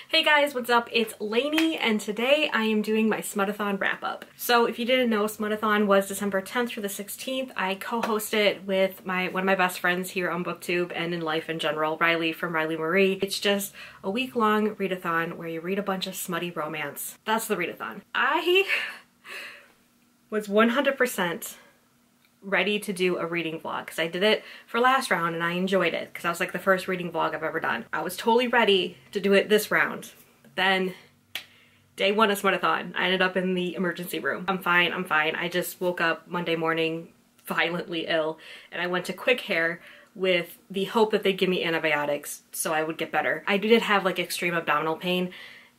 Hey guys, what's up? It's Lainey, and today I am doing my Smutathon wrap-up. So if you didn't know, Smutathon was December 10th through the 16th. I co-hosted with one of my best friends here on BookTube and in life in general, Riley from Riley Marie. It's just a week-long readathon where you read a bunch of smutty romance. That's the readathon. I was 100% ready to do a reading vlog because I did it for last round and I enjoyed it because I was like the first reading vlog I've ever done. I was totally ready to do it this round. But then day one of Smutathon, I ended up in the emergency room. I'm fine. I just woke up Monday morning violently ill and I went to Quick Hair with the hope that they'd give me antibiotics so I would get better. I did have like extreme abdominal pain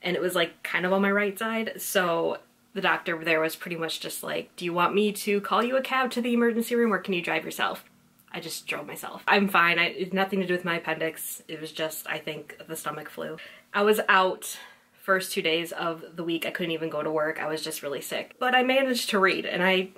and it was like kind of on my right side, so the doctor there was pretty much just like, do you want me to call you a cab to the emergency room or can you drive yourself? I just drove myself. I'm fine. It's nothing to do with my appendix. It was just, I think, the stomach flu. I was out first 2 days of the week. I couldn't even go to work. I was just really sick. But I managed to read and I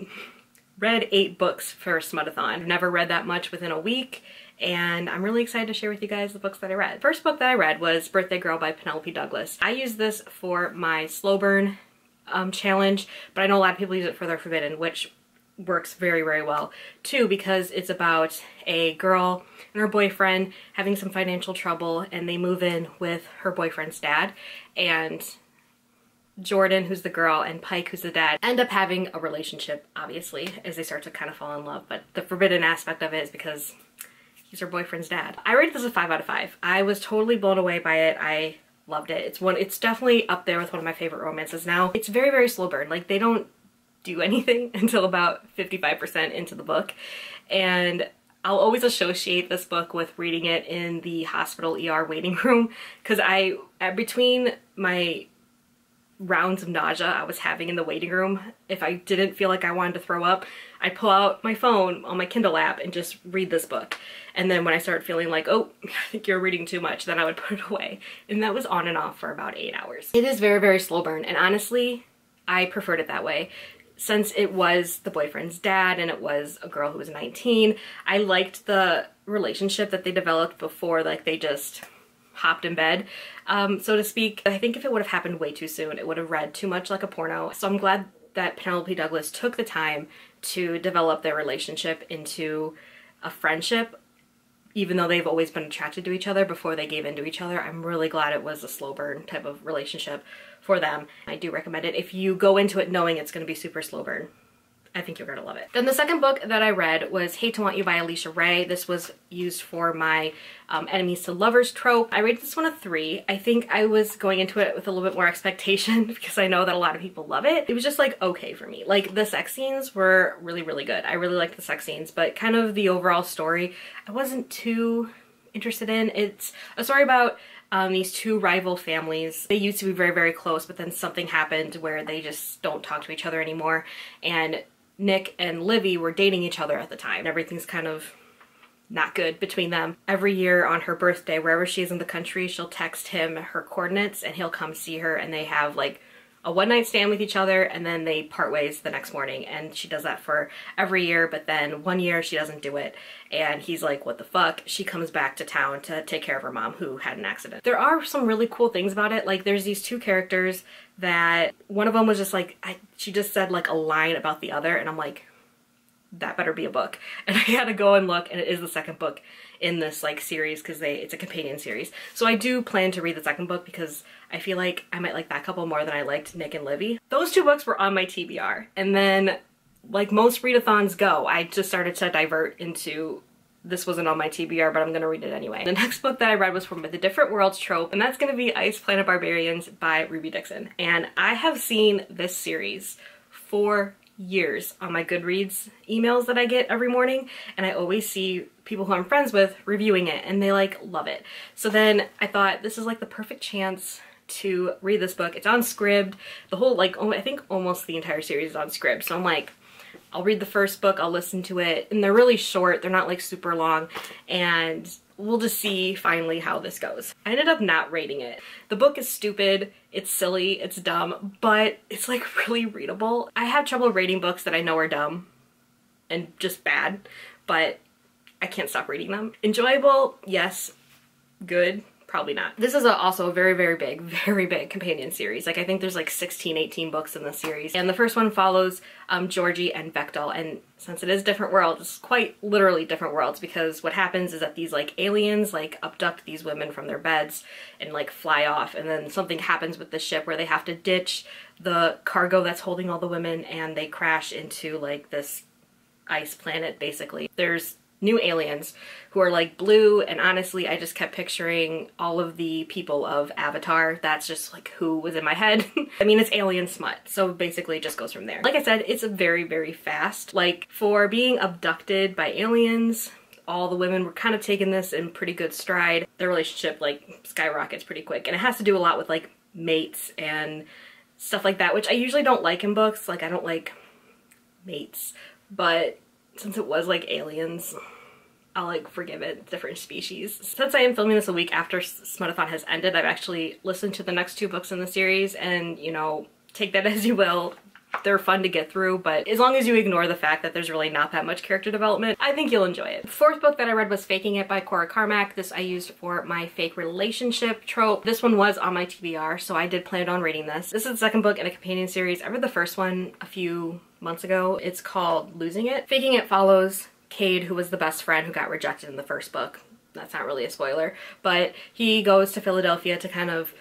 read 8 books for Smutathon. I've never read that much within a week and I'm really excited to share with you guys the books that I read. First book that I read was Birthday Girl by Penelope Douglas. I used this for my slow burn challenge, but I know a lot of people use it for their Forbidden, which works very, very well too because it's about a girl and her boyfriend having some financial trouble and they move in with her boyfriend's dad, and Jordan, who's the girl, and Pike, who's the dad, end up having a relationship, obviously, as they start to kind of fall in love. But the forbidden aspect of it is because he's her boyfriend's dad. I rated this a 5 out of 5. I was totally blown away by it. I loved it. It's definitely up there with one of my favorite romances now. It's very, very slow burn. Like, they don't do anything until about 55% into the book. And I'll always associate this book with reading it in the hospital ER waiting room because between my rounds of nausea I was having in the waiting room, if I didn't feel like I wanted to throw up, I'd pull out my phone on my Kindle app and just read this book. And then when I started feeling like, oh, I think you're reading too much, then I would put it away. And that was on and off for about 8 hours. It is very, very slow burn. And honestly, I preferred it that way. Since it was the boyfriend's dad and it was a girl who was 19, I liked the relationship that they developed before, like they just hopped in bed, so to speak. I think if it would have happened way too soon, it would have read too much like a porno. So I'm glad that Penelope Douglas took the time to develop their relationship into a friendship, even though they've always been attracted to each other before they gave into each other. I'm really glad it was a slow burn type of relationship for them. I do recommend it if you go into it knowing it's going to be super slow burn. I think you're gonna love it. Then the second book that I read was Hate to Want You by Alicia Ray. This was used for my enemies to lovers trope. I rated this one a 3. I think I was going into it with a little bit more expectation because I know that a lot of people love it. It was just like okay for me. Like the sex scenes were really, really good. I really liked the sex scenes, but kind of the overall story I wasn't too interested in. It's a story about these two rival families. They used to be very, very close, but then something happened where they just don't talk to each other anymore. And Nick and Livy were dating each other at the time. Everything's kind of not good between them. Every year on her birthday, wherever she is in the country, she'll text him her coordinates and he'll come see her, and they have like a one-night stand with each other and then they part ways the next morning. And she does that for every year, but then one year she doesn't do it and he's like, what the fuck? She comes back to town to take care of her mom who had an accident. There are some really cool things about it. Like there's these two characters that one of them was just like, she just said like a line about the other and I'm like, that better be a book. And I had to go and look, and it is the second book in this like series because it's a companion series. So I do plan to read the second book because I feel like I might like that couple more than I liked Nick and Livy. Those 2 books were on my TBR, and then like most readathons go, I just started to divert into this wasn't on my TBR, but I'm gonna read it anyway. The next book that I read was from the Different Worlds trope, and that's gonna be Ice Planet Barbarians by Ruby Dixon. And I have seen this series for years on my Goodreads emails that I get every morning, and I always see people who I'm friends with reviewing it and they like love it. So then I thought this is like the perfect chance to read this book. It's on Scribd. The whole like I think almost the entire series is on Scribd. So I'm like, I'll read the first book, I'll listen to it, and they're really short, they're not like super long, and we'll just see finally how this goes. I ended up not rating it. The book is stupid, it's silly, it's dumb, but it's like really readable. I have trouble rating books that I know are dumb and just bad, but I can't stop reading them. Enjoyable, yes, good, Probably not. This is also a very, very big companion series. Like I think there's like 16, 18 books in this series. And the first one follows Georgie and Vectel. And since it is different worlds, it's quite literally different worlds, because what happens is that these like aliens like abduct these women from their beds and like fly off. And then something happens with the ship where they have to ditch the cargo that's holding all the women, and they crash into like this ice planet basically. There's new aliens who are like blue, and honestly I just kept picturing all of the people of Avatar. That's just like who was in my head. I mean, it's alien smut, so basically it just goes from there. Like I said, it's a very fast. Like for being abducted by aliens, all the women were kind of taking this in pretty good stride. Their relationship like skyrockets pretty quick, and it has to do a lot with like mates and stuff like that, which I usually don't like in books. Like I don't like mates, but since it was like aliens, I'll like forgive it, different species. Since I am filming this a week after Smutathon has ended, I've actually listened to the next 2 books in the series, and you know, take that as you will. They're fun to get through, but as long as you ignore the fact that there's really not that much character development, I think you'll enjoy it. The 4th book that I read was Faking It by Korra Carmack. This I used for my fake relationship trope. This one was on my TBR, so I did plan on reading this. This is the 2nd book in a companion series. I read the first one a few months ago. It's called Losing It. Faking It follows Cade, who was the best friend who got rejected in the first book. That's not really a spoiler, but he goes to Philadelphia to kind of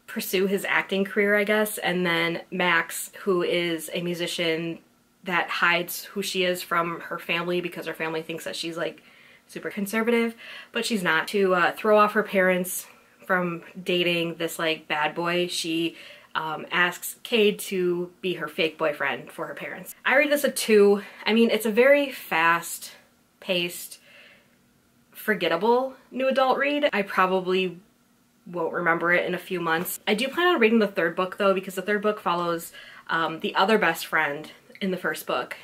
pursue his acting career, I guess, and then Max, who is a musician that hides who she is from her family because her family thinks that she's like super conservative, but she's not. To throw off her parents from dating this like bad boy, she asks Cade to be her fake boyfriend for her parents. I read this a 2. I mean, it's a very fast-paced, forgettable new adult read. I probably won't remember it in a few months. I do plan on reading the 3rd book though, because the 3rd book follows the other best friend in the first book.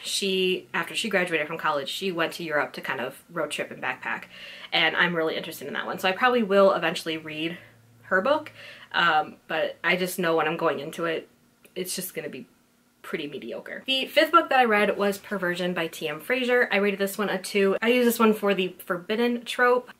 After she graduated from college, she went to Europe to kind of road trip and backpack, and I'm really interested in that one. So I probably will eventually read her book, but I just know when I'm going into it, it's just gonna be pretty mediocre. The 5th book that I read was Perversion by Tim Frazier. I rated this one a 2. I use this one for the forbidden trope.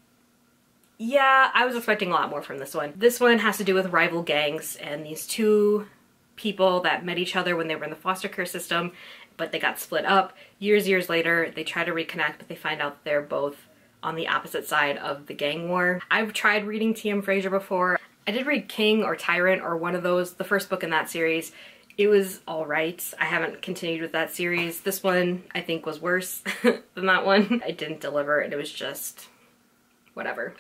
Yeah, I was expecting a lot more from this one. This one has to do with rival gangs and these 2 people that met each other when they were in the foster care system, but they got split up. Years later, they try to reconnect, but they find out they're both on the opposite side of the gang war. I've tried reading Tim Frazier before. I did read King or Tyrant or one of those, the first book in that series. It was alright. I haven't continued with that series. This one, I think, was worse than that one. It didn't deliver, and it was just whatever.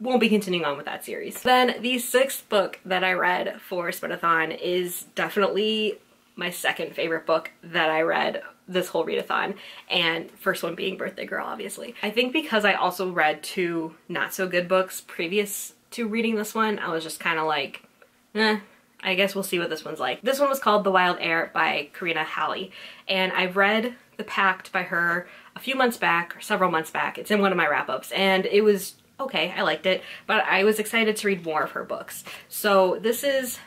Won't be continuing on with that series. Then the 6th book that I read for Smutathon is definitely my 2nd favorite book that I read this whole readathon, and first one being Birthday Girl, obviously. I think because I also read 2 not so good books previous to reading this one, I was just kind of like, I guess we'll see what this one's like. This one was called The Wild Heir by Corinne Hallie, and I've read The Pact by her a few months back, or several months back. It's in one of my wrap-ups, and it was okay, I liked it, but I was excited to read more of her books. So this is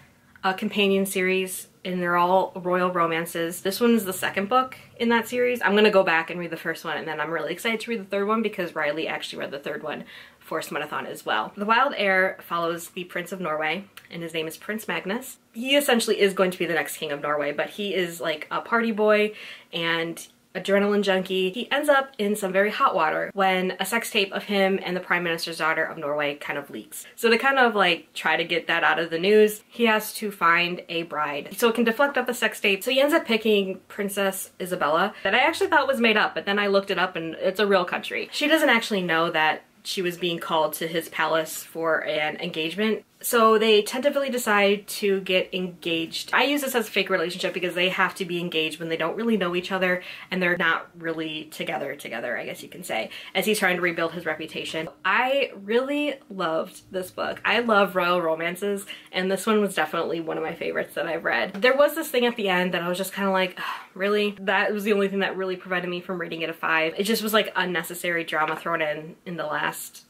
a companion series, and they're all royal romances. This one's the 2nd book in that series. I'm gonna go back and read the first one, and then I'm really excited to read the 3rd one because Riley actually read the 3rd one for Smutathon as well. The Wild Heir follows the Prince of Norway, and his name is Prince Magnus. He essentially is going to be the next king of Norway, but he is like a party boy and adrenaline junkie. He ends up in some very hot water when a sex tape of him and the Prime Minister's daughter of Norway kind of leaks. So to kind of like try to get that out of the news, he has to find a bride so it can deflect up the sex tape. So he ends up picking Princess Isabella, that I actually thought was made up, but then I looked it up and it's a real country. She doesn't actually know that she was being called to his palace for an engagement. So they tentatively decide to get engaged. I use this as a fake relationship because they have to be engaged when they don't really know each other and they're not really together, I guess you can say, as he's trying to rebuild his reputation. I really loved this book. I love royal romances, and this one was definitely one of my favorites that I've read. There was this thing at the end that I was just kind of like, really? That was the only thing that really prevented me from rating it a 5. It just was like unnecessary drama thrown in the last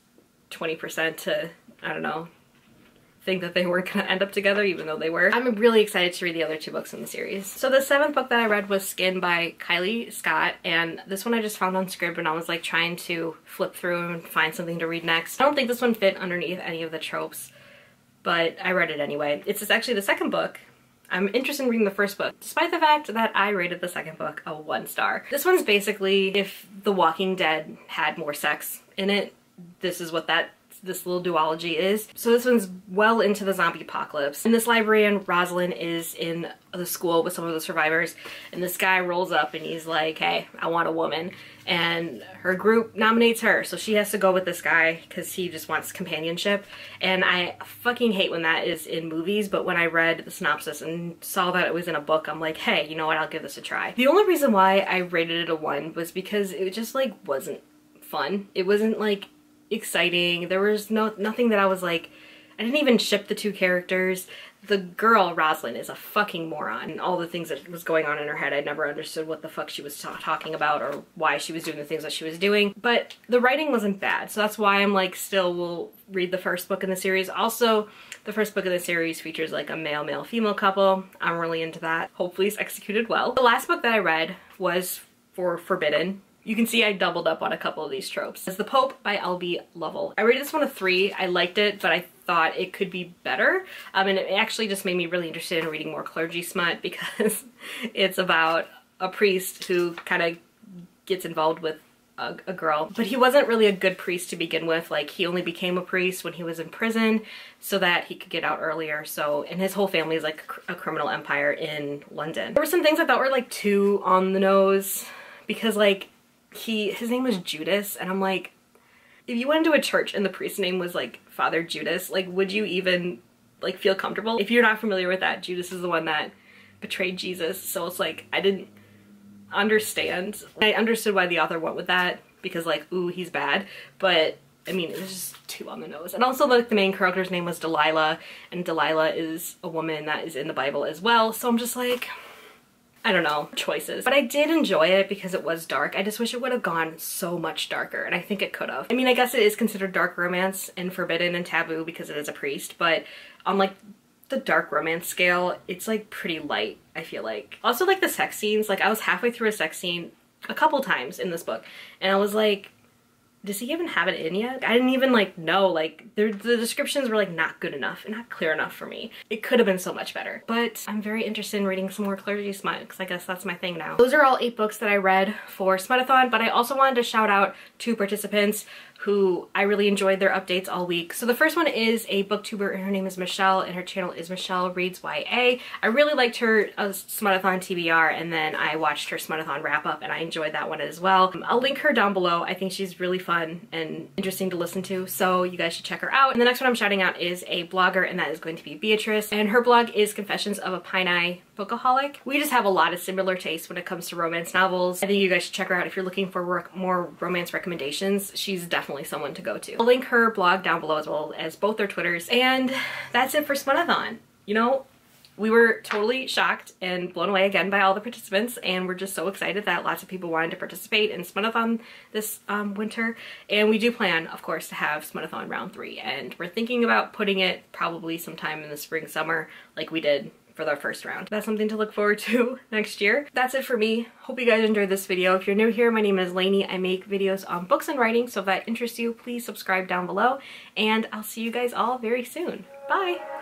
20% to, I don't know, think that they weren't gonna end up together, even though they were. I'm really excited to read the other 2 books in the series. So the 7th book that I read was Skin by Kiley Scott, and this one I just found on Scribd when I was like trying to flip through and find something to read next. I don't think this one fit underneath any of the tropes, but I read it anyway. It's actually the 2nd book. I'm interested in reading the 1st book, despite the fact that I rated the 2nd book a 1 star. This one's basically if The Walking Dead had more sex in it, this is what this little duology is. So this one's well into the zombie apocalypse. And this librarian, Rosalind, is in the school with some of the survivors, and this guy rolls up and he's like, hey, I want a woman. And her group nominates her, so she has to go with this guy because he just wants companionship. And I fucking hate when that is in movies, but when I read the synopsis and saw that it was in a book, I'm like, hey, you know what, I'll give this a try. The only reason why I rated it a 1 was because it just like wasn't fun. It wasn't like exciting. There was nothing that I was like, I didn't even ship the 2 characters. The girl, Rosalind, is a fucking moron. And all the things that was going on in her head, I never understood what the fuck she was talking about or why she was doing the things that she was doing. But the writing wasn't bad, so that's why I'm like, still will read the 1st book in the series. Also, the 1st book of the series features like a male-female couple. I'm really into that. Hopefully it's executed well. The last book that I read was for Forbidden. You can see I doubled up on a couple of these tropes. It's The Pope by LB Louisville. I rated this one a 3. I liked it, but I thought it could be better. And it actually just made me really interested in reading more clergy smut because it's about a priest who kind of gets involved with a girl. But he wasn't really a good priest to begin with. Like, he only became a priest when he was in prison so that he could get out earlier. So, and his whole family is like a criminal empire in London. There were some things I thought were like too on the nose because like, his name was Judas, and I'm like, if you went into a church and the priest's name was like Father Judas, like would you even like feel comfortable? If you're not familiar with that, Judas is the one that betrayed Jesus, so it's like I didn't understand. I understood why the author went with that because like, ooh, he's bad, but I mean, it was just too on the nose. And also like the main character's name was Delilah, and Delilah is a woman that is in the Bible as well, so I'm just like, I don't know, choices. But I did enjoy it because it was dark. I just wish it would have gone so much darker, and I think it could have. I mean, I guess it is considered dark romance and forbidden and taboo because it is a priest, but on like the dark romance scale, it's like pretty light, I feel like. Also like the sex scenes, like I was halfway through a sex scene a couple times in this book, and I was like, does he even have it in yet? I didn't even like know, like the descriptions were like not good enough and not clear enough for me. It could have been so much better. But I'm very interested in reading some more clergy smut because I guess that's my thing now. Those are all 8 books that I read for Smutathon, but I also wanted to shout out 2 participants who I really enjoyed their updates all week. So the first one is a booktuber, and her name is Michelle, and her channel is Michelle Reads YA. I really liked her Smutathon TBR, and then I watched her Smutathon wrap up, and I enjoyed that one as well. I'll link her down below. I think she's really fun and interesting to listen to, so you guys should check her out. And the next one I'm shouting out is a blogger, and that is going to be Beatrice, and her blog is Confessions of a Pine-Eye Bookaholic. We just have a lot of similar tastes when it comes to romance novels. I think you guys should check her out if you're looking for more romance recommendations. She's definitely someone to go to. I'll link her blog down below as well as both their Twitters. And that's it for Smutathon. You know, we were totally shocked and blown away again by all the participants, and we're just so excited that lots of people wanted to participate in Smutathon this winter. And we do plan, of course, to have Smutathon round 3, and we're thinking about putting it probably sometime in the spring, summer, like we did for their first round. That's something to look forward to next year. That's it for me. Hope you guys enjoyed this video. If you're new here, my name is Lainey. I make videos on books and writing, so if that interests you, please subscribe down below, and I'll see you guys all very soon. Bye!